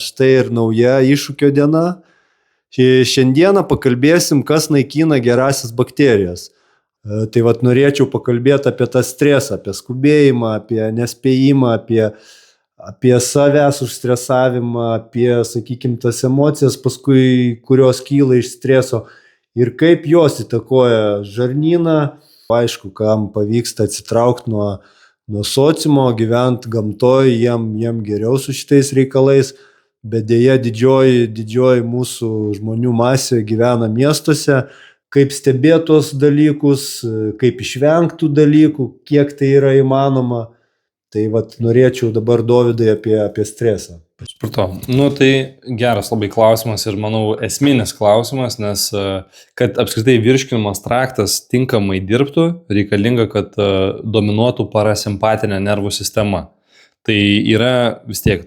Štai ir nauja iššūkio diena. Šiandieną pakalbėsim, kas naikina gerasias bakterijas. Tai norėčiau pakalbėti apie tą stresą, apie skubėjimą, apie nespėjimą, apie savęs užstresavimą, apie, sakykime, tas emocijas paskui, kurios kyla iš streso ir kaip jos įtakoja žarnyną. Aišku, kam pavyksta atsitraukti nuo sociumo, gyventi gamtoje, jiem geriau su šitais reikalais, bet dėja didžioji mūsų žmonių masė gyvena miestuose. Kaip stebėti tos dalykus, kaip išvengti dalykų, kiek tai yra įmanoma. Tai norėčiau dabar, Dovydai, apie stresą. Supratau. Tai geras labai klausimas ir, manau, esminis klausimas, nes kad apskritai virškinamas traktas tinkamai dirbtų, reikalinga, kad dominuotų parasimpatinė nervų sistema. Tai yra vis tiek,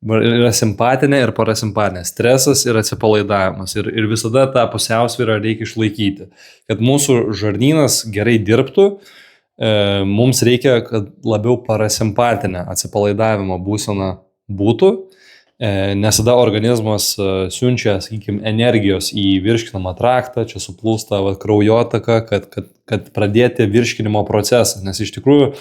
yra simpatinė ir parasimpatinė. Stresas ir atsipalaidavimas. Ir visada tą pusiausvyrą reikia išlaikyti. Kad mūsų žarnynas gerai dirbtų, mums reikia, kad labiau parasimpatinė atsipalaidavimo būsena būtų, nes tada organizmas siunčia, sakykime, energijos į virškinamą traktą, čia suplūsta kraujotaka, kad pradėti virškinimo procesą. Nes iš tikrųjų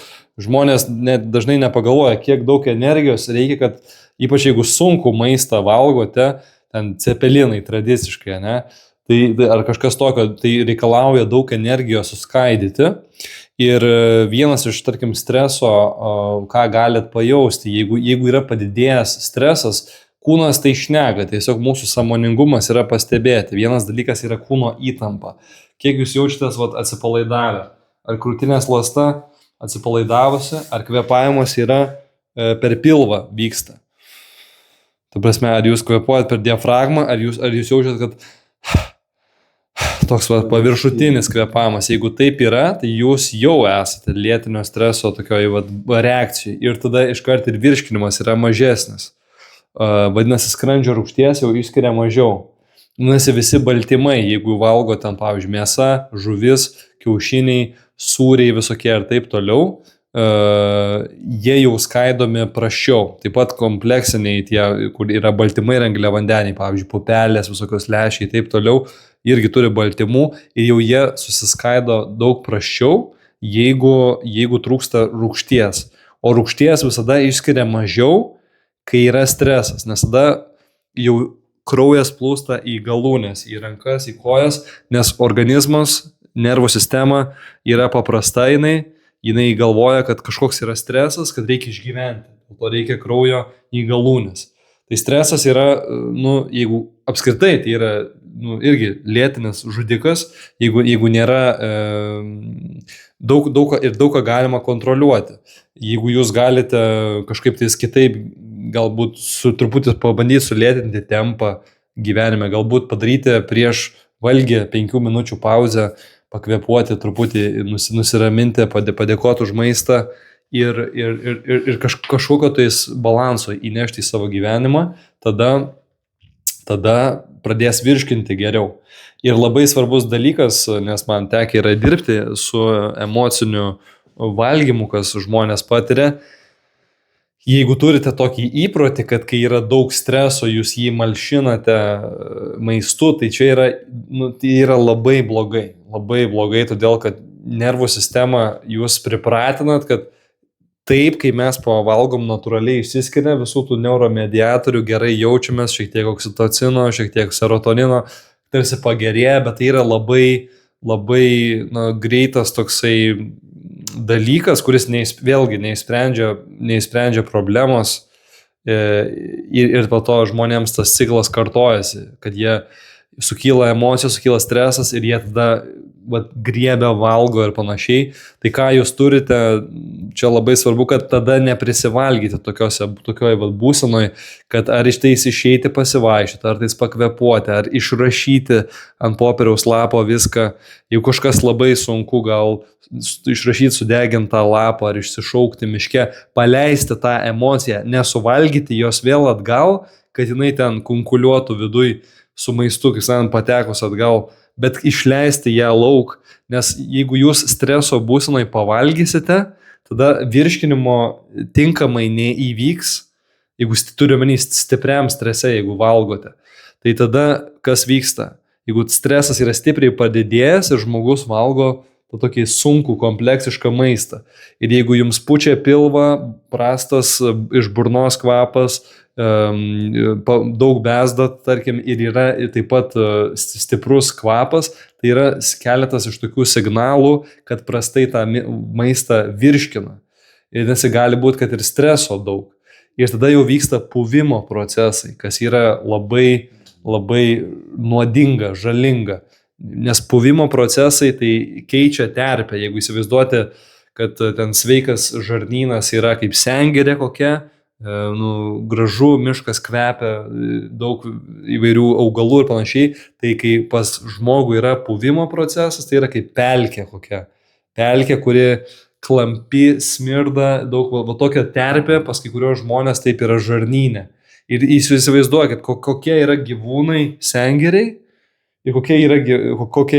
žmonės dažnai nepagalvoja, kiek daug energijos reikia, kad ypač jeigu sunku maistą valgote, ten cepelinai tradiciškai, ne? Tai ar kažkas tokio, tai reikalauja daug energijos suskaidyti. Ir vienas iš, tarkim, streso, ką galit pajausti, jeigu yra padidėjęs stresas, kūnas tai šneka, tiesiog mūsų sąmoningumas yra pastebėti. Vienas dalykas yra kūno įtampa. Kiek jūs jaučiatės atsipalaidavę? Ar krūtinės ląsta atsipalaidavusi, ar kvėpavimas yra per pilvą vyksta? Ta prasme, ar jūs kvėpuojat per diafragmą, ar jūs jaučiat, kad toks paviršutinis kvėpavimas. Jeigu taip yra, tai jūs jau esate lėtinio streso tokioj reakcijai ir tada iškart ir virškinimas yra mažesnis. Vadinasi, skrandžio rūgšties jau išskiria mažiau. Vadinasi, visi baltymai, jeigu valgo ten, pavyzdžiui, mėsa, žuvis, kiaušiniai, sūriai visokie ir taip toliau, jie jau skaidomi prasčiau. Taip pat kompleksiniai tie, kur yra baltymai ir angliavandeniai, pavyzdžiui, pupelės, visokios lęšiai, taip toliau, irgi turi baltymų ir jau jie susiskaido daug prasčiau, jeigu trūksta rūgšties. O rūgšties visada išskiria mažiau, kai yra stresas, nes tada jau kraujas plūsta į galūnes, į rankas, į kojas, nes organizmas, nervų sistema yra paprasta, jinai galvoja, kad kažkoks yra stresas, kad reikia išgyventi, dėl to reikia kraujo į galūnes. Tai stresas yra, jeigu apskritai, tai yra irgi lėtinis žudikas, jeigu nėra daug ką galima kontroliuoti. Jeigu jūs galite kažkaip tais kitaip, galbūt truputį pabandyti sulėtinti tempą gyvenime, galbūt padaryti prieš valgį 5 minučių pauzę, pakvėpuoti truputį, nusiraminti, padėkoti už maistą ir kažkokio tais balanso įnešti į savo gyvenimą, tada pradės virškinti geriau. Ir labai svarbus dalykas, nes man tekia yra dirbti su emociniu valgymu, kas žmonės patiria. Jeigu turite tokį įprotį, kad kai yra daug streso, jūs jį malšinate maistu, tai čia yra labai blogai. Labai blogai, todėl kad nervų sistemą jūs pripratinat, kad taip, kai mes pavalgom, natūraliai išsiskiria visų tų neuromediatorių, gerai jaučiamės, šiek tiek oksitocino, šiek tiek serotonino, tarsi pagerėja, bet tai yra labai greitas toksai dalykas, kuris vėlgi neįsprendžia problemos ir po to žmonėms tas ciklas kartojasi, kad jie sukyla emocijos, sukyla stresas ir jie tada griebia, valgo ir panašiai. Tai ką jūs turite, čia labai svarbu, kad tada neprisivalgyti tokioj būsenoj, kad ar iš tais išeiti pasivaikščioti, ar tais pakvepuoti, ar išrašyti ant popieriaus lapo viską. Jeigu kažkas labai sunku, gal išrašyti sudegintą lapą ar išsišaukti miške, paleisti tą emociją, nesuvalgyti jos vėl atgal, kad jinai ten kunkuliuotų viduj su maistu, kaip sakant, patekus atgal, bet išleisti ją lauk, nes jeigu jūs streso būsenoj pavalgysite, tada virškinimo tinkamai neįvyks, jeigu turiu omeny stipriam strese, jeigu valgote, tai tada kas vyksta? Jeigu stresas yra stipriai padidėjęs ir žmogus valgo tą tokį sunkų, kompleksišką maistą. Ir jeigu jums pučia pilvą, prastas iš burnos kvapas, daug bezdat, tarkim, ir yra taip pat stiprus kvapas, tai yra keletas iš tokių signalų, kad prastai tą maistą virškina. Ir nes gali būti, kad ir streso daug. Ir tada jau vyksta puvimo procesai, kas yra labai, labai nuodinga, žalinga. Nes puvimo procesai tai keičia terpę. Jeigu įsivaizduoti, kad ten sveikas žarnynas yra kaip sengirė kokia, gražu, miškas kvepia, daug įvairių augalų ir panašiai, tai kai pas žmogų yra puvimo procesas, tai yra kaip pelkė kokia. Pelkė, kuri klampi, smirda, daug tokia terpė, pas kai kurios žmonės taip yra žarnyne. Ir įsivaizduokit, kokie yra gyvūnai sengiriai ir kokie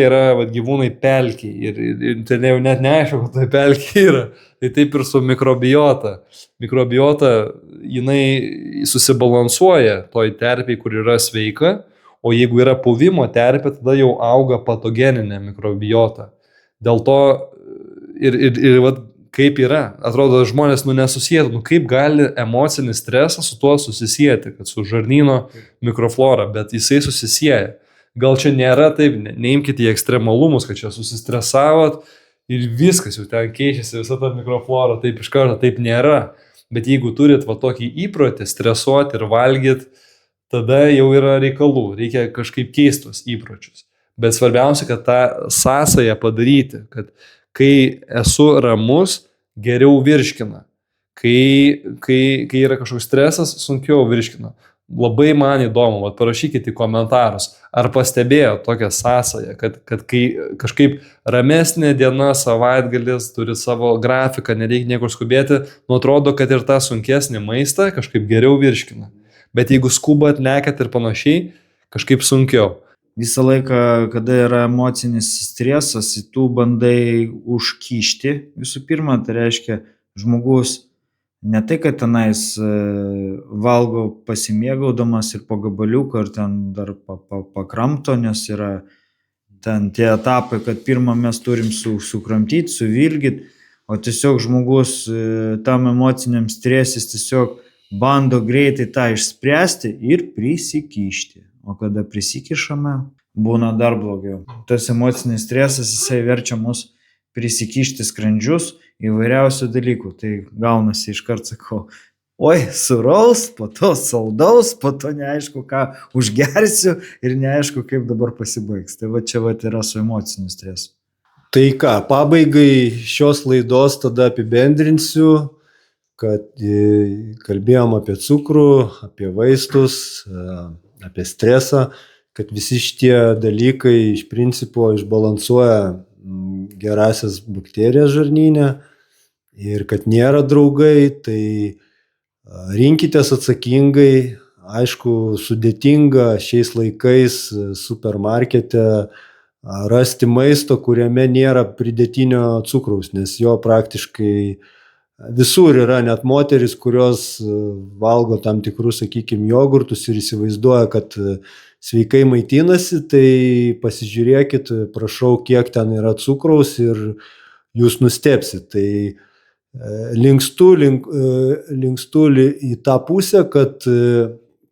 yra gyvūnai pelkiai. Ir tai jau net neaišku, kad tai pelkiai yra. Tai taip ir su mikrobiota. Mikrobiota, jinai susibalansuoja toj terpiai, kur yra sveika, o jeigu yra puvimo terpė, tada jau auga patogeninė mikrobiota. Dėl to ir vat, kaip yra, atrodo, žmonės nesusijėtų, kaip gali emocinis stresas su tuo susisieti, kad su žarnyno mikroflora, bet jisai susisieja. Gal čia nėra taip, neimkite į ekstremalumus, kad čia susistresavot ir viskas jau ten keičiasi, visa ta mikroflora, taip iš karto, taip nėra. Bet jeigu turit va tokį įprotį stresuoti ir valgyti, tada jau yra reikalų, reikia kažkaip keistos įpročius. Bet svarbiausia, kad tą sąsają padaryti, kad kai esu ramus, geriau virškina. Kai yra kažkoks stresas, sunkiau virškina. Labai man įdomu, parašykite į komentarus, ar pastebėjo tokią sąsają, kad kai kažkaip ramesnė diena, savaitgalis, turi savo grafiką, nereikia niekur skubėti, atrodo, kad ir tą sunkesnį maistą kažkaip geriau virškina. Bet jeigu skubat, lekat ir panašiai, kažkaip sunkiau. Visą laiką, kada yra emocinis stresas, tu bandai užkišti. Visų pirma, tai reiškia, žmogus ne tai, kad tenais valgo pasimėgaudamas ir po gabaliuką, ar ten dar pakramto, nes yra ten tie etapai, kad pirmą mes turim sukramtyti, suvilgyti, o tiesiog žmogus tam emociniam stresis tiesiog bando greitai tą išspręsti ir prisikišti. O kada prisikišame, būna dar blogiau. Tas emocinis stresas, jisai verčia mus prisikišti skrandžius įvairiausių dalykų. Tai gaunasi iškart sakau, oi, suraus, po to saldaus, po to neaišku, ką užgersiu ir neaišku, kaip dabar pasibaigs. Tai va čia yra su emociniu stresu. Tai ką, pabaigai šios laidos tada apibendrinsiu, kad kalbėjom apie cukrų, apie vaistus, apie stresą, kad visi šitie dalykai iš principo išbalansuoja gerasias bakterijas žarnyne ir kad nėra draugai, tai rinkitės atsakingai. Aišku, sudėtinga šiais laikais supermarkete rasti maisto, kuriame nėra pridėtinio cukraus, nes jo praktiškai visur yra, net moteris, kurios valgo tam tikrus, sakykime, jogurtus ir įsivaizduoja, kad sveikai maitinasi, tai pasižiūrėkit, prašau, kiek ten yra cukraus ir jūs nustebsit. Tai linkstu į tą pusę, kad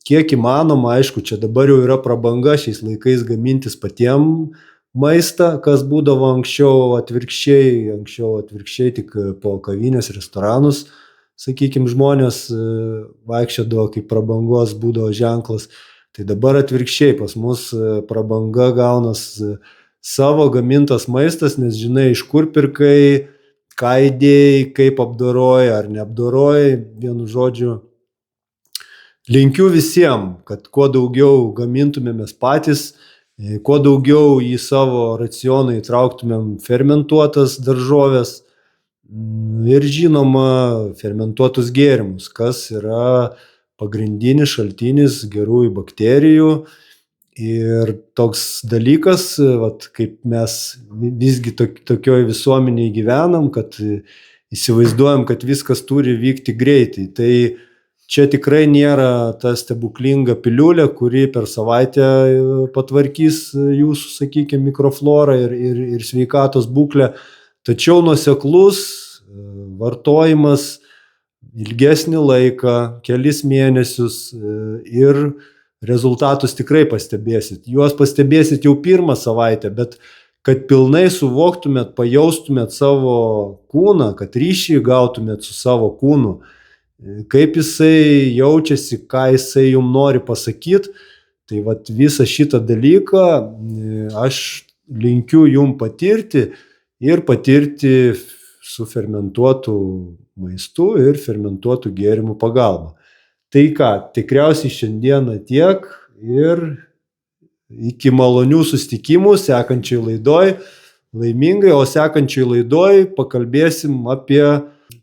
kiek įmanoma, aišku, čia dabar jau yra prabanga šiais laikais gamintis patiem maistą, kas būdavo anksčiau atvirkščiai tik po kavinės restoranus, sakykime, žmonės vaikščiodavo, kaip prabangos būdavo ženklas, tai dabar atvirkščiai pas mus prabanga gaunas savo gamintas maistas, nes žinai, iš kur pirkai, ką įdėjai, kaip apdoroji ar neapdoroji, vienu žodžiu. Linkiu visiems, kad kuo daugiau gamintumėmės patys, kuo daugiau į savo racioną įtrauktumėm fermentuotas daržoves ir žinoma fermentuotus gėrimus, kas yra pagrindinis šaltinis gerųjų bakterijų. Ir toks dalykas, kaip mes visgi tokioj visuomenėje gyvenam, kad įsivaizduojam, kad viskas turi vykti greitai. Tai čia tikrai nėra ta stebuklinga piliulė, kuri per savaitę patvarkys jūsų, sakykime, mikroflorą ir sveikatos būklę. Tačiau nuoseklus vartojimas ilgesnį laiką, kelis mėnesius ir rezultatus tikrai pastebėsit. Juos pastebėsit jau pirmą savaitę, bet kad pilnai suvoktumėt, pajaustumėt savo kūną, kad ryšį gautumėt su savo kūnu, kaip jisai jaučiasi, ką jisai jums nori pasakyti, tai vat visą šitą dalyką aš linkiu jums patirti ir patirti su fermentuotų maistu ir fermentuotų gėrimų pagalba. Tai ką, tikriausiai šiandieną tiek ir iki malonių susitikimų sekančiai laidoj, laimingai, o sekančiai laidoj pakalbėsim apie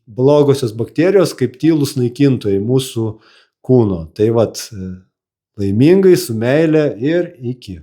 blogosios bakterijos kaip tylūs naikintojai mūsų kūno. Tai vat, laimingai, su meile ir iki.